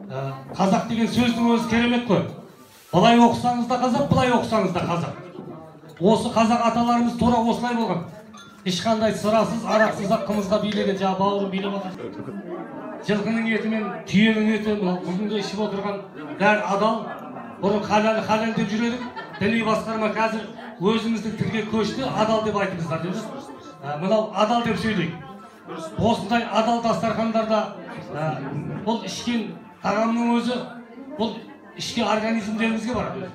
Қазақ деген сөздің өзі керемет қой. Былай оқысаңыз да қазақ, былай оқысаңыз да қазақ. Осы қазақ аталарымыз тура осылай болған. Ешқандай сырасыз, арақсыз ақ қымызға билеген, жаңа бауырым билеп отыр. Жылқының еті мен түйенің еті, бүгінгі ішіп отырған бәрі адал. Бұрын халал деп жүредік. Діни басқарма қазір өзіміздің тілге көшті, адал деп айтыңыздар деді. Мынау адал деп сөйлейік. Осындай адал дастархандарда бұл ішкен тағамның өзі, бұл ішкі организмдерімізге барады.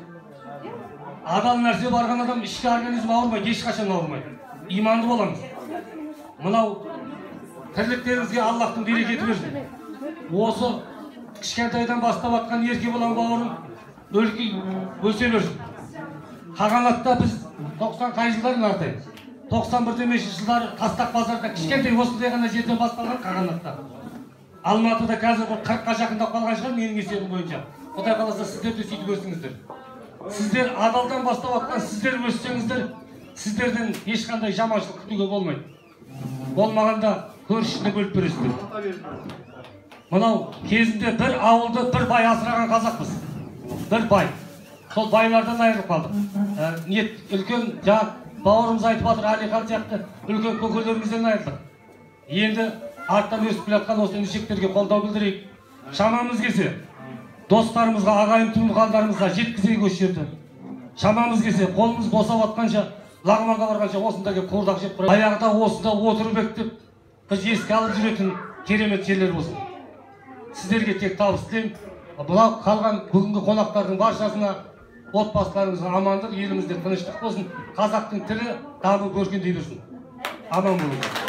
Адал нәрсе барған адам ішкі организм ауырмайды, ешқашан ауырмайды. Иманды боламыз. Мынау тірліктеріңізге Аллахтың берекеті берсін. Осы кішкентайдан бастап атқан ерке болған бауырым өлкей өсе берсін. Қағанатта біз 90 қай жылдарын артайыз. 91-демеші жылдары Тастақ базарда кішкентай осындай ғана жерден басталған Қағанатта. Алматыда қазір 40-қа жақындап қалған шығар менің есебім бойынша. Құдай қаласа сіздер де сөйтіп өсіңіздер. Сіздер адалдан бастап атқан, сіздер өссеңіздер, сіздерден ешқандай жаманшылық күтуге болмайды. Болмағанда көршіні бөліп бересіздер. Мынау кезінде бір ауылды бір бай асыраған қазақпыз. Бір бай. Сол байлардан айырылып қалдық. Үлкен бауырымыз айтып жатыр, Әлихан сияқты үлкен көкелерімізден айырылдық. Енді арттан өсіп келе жатқан осы інішектерге қолдау білдірейік. Шамамыз келсе, достарымызға, ағайын туғандарымызға жеткізейік осы жерді. Шамамыз келсе, қолымыз босап атқанша, лағманға барғанша осында келіп қуырдақ жеп тұрайық. Аяғда осында отырып ек біз еске алып жүретін керемет жерлер болсын. Сіздерге тек табыс тілеймін. Бұлақ қалған бүгінгі қонақтардың баршасына отбасыларыңызға амандық, елімізде тыныштық болсын. Қазақтың тілі дамып өркендей берсін. Аман болыңыздар.